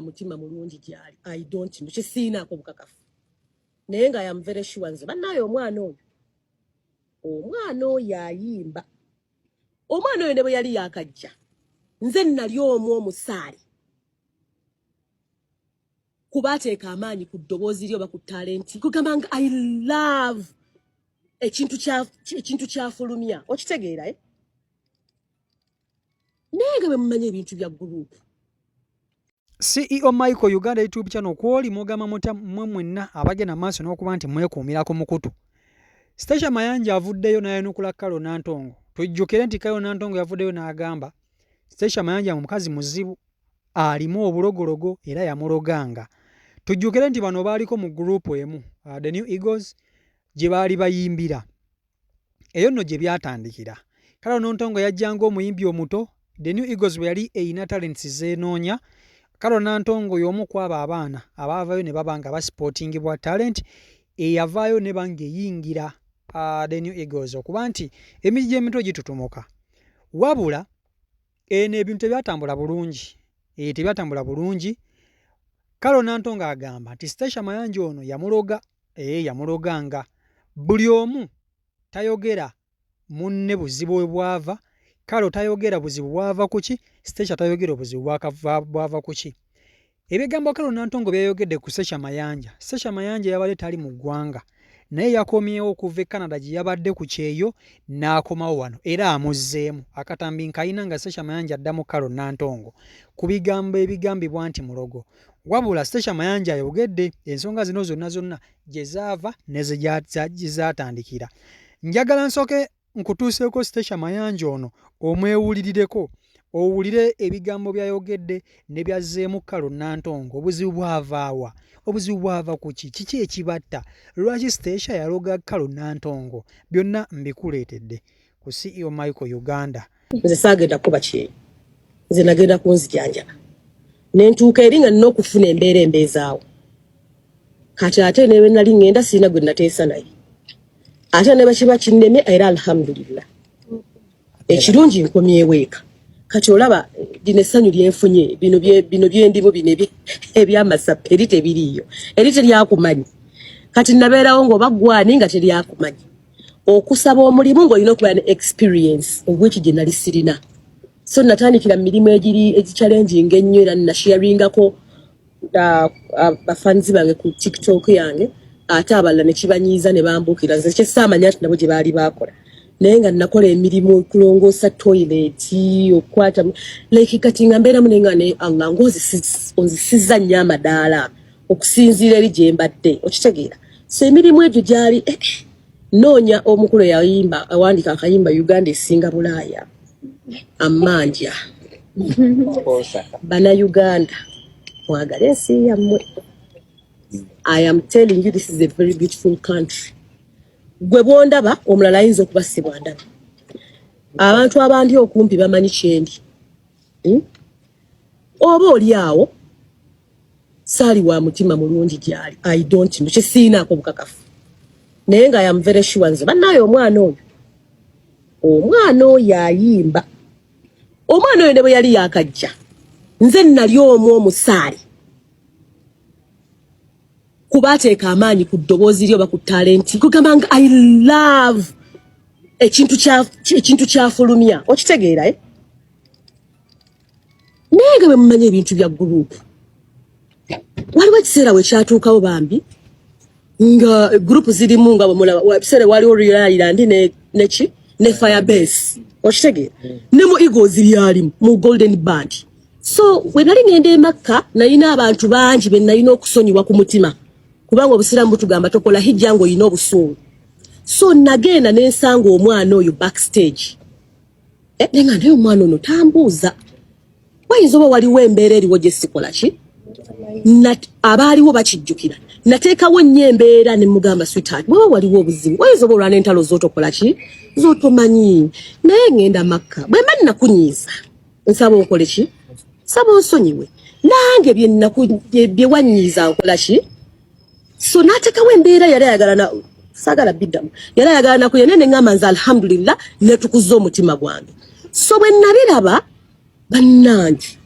mutima mulungi gyali. I don't know. Kisinaako bukakafu. Naye nga I am very sure nze bannaye omwana oyo ayimba. Omwana oyo ne bwe yali yakajja. Nze nali omwo omusaali. Kuba ateeka amaanyi ku ddoboozi lyo oba ku talenti. Kugamba nga I love ekintu kyafulumya. Okitegeera naye nga bwe mumanya ebintu bya gurupu. CEO Michael Uganda YouTube channel kwoli mugama mwe mwenna abagenda maaso n'okuba nti mwekuumirako mukutu. Stasha Mayanja avuddeyo n'ayanukula Kalo Nantongo. Tujjukire nti Kalo Nantongo yavuddeyo n'agamba Stasha Mayanja mukazi muzibu alimu obulogologo era yamuloganga. Tujjukire nti bano baaliko mu group emu The New Eagles gye baali bayimbira. Eyo nno gye byatandikira. Kalo Nantongo yajjanga omuyimbi omuto. The New Eagles bwe yali eyina talents zeenoonya. Kalo Nantongo y'omu kwaba abaana abaavaayo ne babanga basportingibwa talent eyavaayo ne bange yingira The New Eagles okuba nti emiji gy'emito gitutumoka. Wabula eno ebintu tebyatambula bulungi. Kalo Nantongo agamba nti Stasha Mayanja ono yamuloganga. Buli omu tayogera munne buzibu bwe bwava. Kalo tayogera buzibu bwava kuki, Stasha tayogera buzibu bwava kuki. Ebigambo Kalo Nantongo byayogedde ku Stasha Mayanja. Stasha Mayanja yabadde tali mu ggwanga. Naye yakomyewo okuva e Canada gye yabadde ku kyeyo n'akomawo wano. Era amuzzeemu. Akatambi nkayina nga Stasha Mayanja addamu Kalo Nantongo. Ku bigambo ebigambibwa nti mulogo. Wabula Stasha Mayanja ayogedde ensonga zino zonna gye zaava ne gye zaatandikira. Njagala nsooke nkutuuseeko Stasha Mayanja ono omwewulirireko owulire ebigambo byayogedde ne byazzeemu Kalo Nantongo. Obuzibu bwavaawa, obuzibu bwava ku kiki ekibatta, lwaki Stasha yaloga Kalo Nantongo? Byonna mbikuleetedde ku CEO Michael Uganda. Nze saagenda kuba kyeyo, nze nagenda kunzijanjaba ne ntuuka eri nga nina okufuna embeera embeezaawo. Kati ate ne bwe nali ngenda sirina gwe nateesa naye. Ate ne bakiba kinnemye era alhamdulillah. Ekirungi nkomyewo eka. Kati olaba dine essanyu lyenfunye bino byendimu bino eby'amasappa eri tebiriiyo. Eri teryakumanyi. Kati nabeerawo ng'oba gwani nga teryakumanyi. Okusaba omulimu ng'olina okuba ne experience obw'eki gye nali sirina. So natandikira mu mirimu egi-challenging ennyo era nasharingako bafanzi bange ku TikTok yange. Ate abalala ne kibanyiiza ne bambuukira. Nze kyessaamanya nti nabo gye baali baakola. Naye nga nakola emirimu okulongoosa toilet okwata like kati nga mbeeramu naye nga ne Allah onzisizza nnyo amadaala okusinziira eri gye mbadde. Okitegeera? So emirimu egyo gyali noonya omukulu yayimba awandika akayimba Uganda esinga Bulaaya. Amanja. Bana Uganda. Mwagala ensi yammwe. I am telling you this is a very beautiful country. Gwe bwondaba omulala ayinza okubasibwa ndaba. Abantu abandi okumpi bamanyi kyendi. Oba oli awo saali wa mutima mulungi gyali. I don't know. Kisinaako bukakafu. Naye nga I am very sure nze bannaye omwana oyo ayimba. Omwana oyo ne bwe yali yakajja. Nze nali omwo omusaali. Kuba ateeka amaanyi ku ddoboozi lyo oba ku talenti. Kugamba nga I love ekintu kyafulumya. Okitegeera naye nga bwe mumanya ebintu bya gurupu. Waliwo ekiseera we kyatuukawo bambi nga gurupu zirimu nga bwemulaba ebiseera waliwo Royal Island ne Firebase. Okitegeera ne mu Eagles lyalimu mu Golden Band. So we nali ngenda e Makka nalina abantu bangi be nalina okusonyiwa ku mutima. Kubanga obusiramu butugamba tokola hijja ngo yina obusungu. So nagenda n'ensanga omwana oyo backstage. Nenga naye omwana ono tambuuza. Wayinza oba waliwo embeera eriwo gye sikola ki? Abaaliwo bakijjukira. Nateekawo nnyo embeera ne mugamba sweetheart bwaba waliwo obuzibu. Wayinza oba olwana entalo z'otokola ki? Z'otomanyi. Naye ngenda Makka. Bwe mba nnakunyiiza. Nsaba okole ki? Saba onsonyiwe. Nange bye wanyiiza nkola ki? So natekawo embeera yali ayagala na sagala biddamu. Yali ayagala na kuyenene ngamba nze alhamdulillah ne tukuza omutima gwange. So bwe nabiraba bannange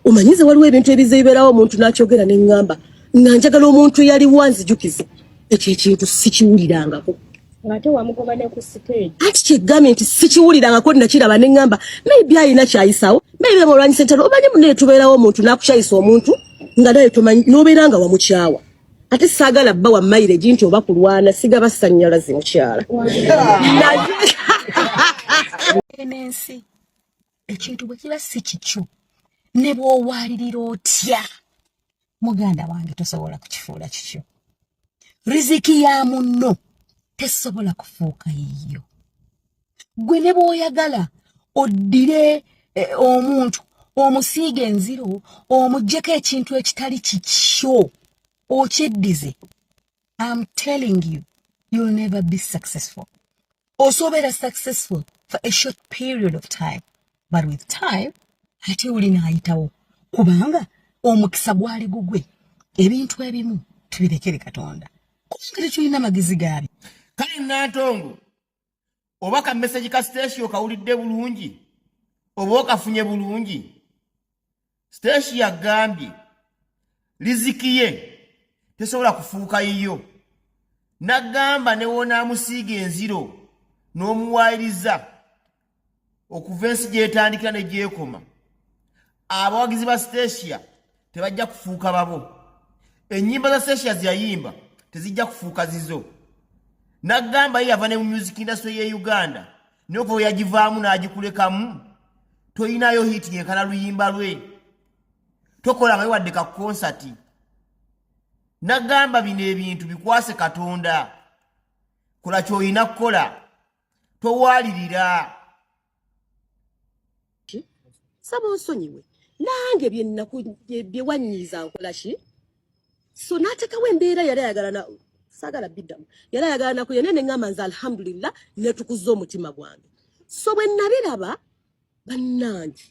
Umanyize waliwo ebintu ebiziberawo omuntu n'akyogera ne ngamba nga njagala omuntu yali wanzijukiza ekyo ekintu sikiwulirangako. Ngate wamugoba ne ku stage. Ati kyegambye nti sikiwulirangako nakiraba ne ngamba maybe ayina kyayisawo maybe mulwanyi sentalo omanyi munne tubeerawo omuntu n'akukyayisa omuntu nga naye tomanyi n'obeera nga wamukyawa. Ate saagala bba wa mileage nti oba kulwana sigaba ssannyalazi mukyala. Enensi ekintu bwe kiba si kikyo ne bw'owaalirira otya muganda wange tosobola kukifuula kikyo. Riziki ya munno tesobola kufuuka yiyo. Gwe ne bw'oyagala oddire omuntu omusiige enziro omuggyeko ekintu ekitali kikyo okiddize. I'm telling you, you'll never be successful. Osobeera successful for a short period of time, but with time ate olina ayitawo kubanga omukisa gwali gugwe. Ebintu ebimu tubirekere Katonda kubanga tulina magezi gabi. Kale Nantongo oba ka message ka station kawulidde bulungi oba okafunye bulungi. Station yagambye riziki ye tesobola kufuuka yiyo. Nagamba ne wona amusiiga enziro n'omuwaayiriza okuva ensi gyetandikira ne gyekoma. Abawagizi ba station tebajja kufuuka babo. Ennyimba za station ziyayimba tezijja kufuuka zizo. Nagamba ye yava ne mu music industry ye Uganda n'okuva yagivaamu n'agikulekamu toyinayo hit yenkana luyimba lwe. Tokola nga wadde ka concert. Nagamba bino ebintu bikwase Katonda. Kola ky'olina kukola. Towaalirira. Saba onsonyiwe nange bye wanyiiza nkola ki so n'atekawo embeera yali ayagala na saagala biddamu yali ayagala nakuye ne ngamba nze alhamdulillah netukuza omutima gwange. So bwe nabiraba bannange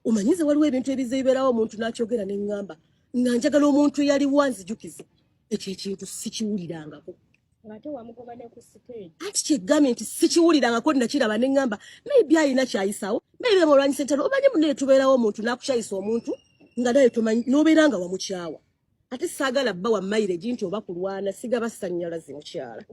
umanyize waliwo ebintu ebiziberawo omuntu n'akyogera ne ngamba nga njagala omuntu yali wanzijukiza ekyo ekintu sikiwulirangako. Ngate wamugoba ne ku stage. Ati kyegambye nti sikiwulirangako nakiraba ne ngamba maybe ayina kyayisawo maybe mulwanyi sentalo omanyi munne tubeerawo omuntu n'akukyayisa omuntu nga naye tomanyi n'obeera nga wamukyawa. Ate saagala bba wa mileage nti oba kulwana sigaba ssannyalazi mukyala.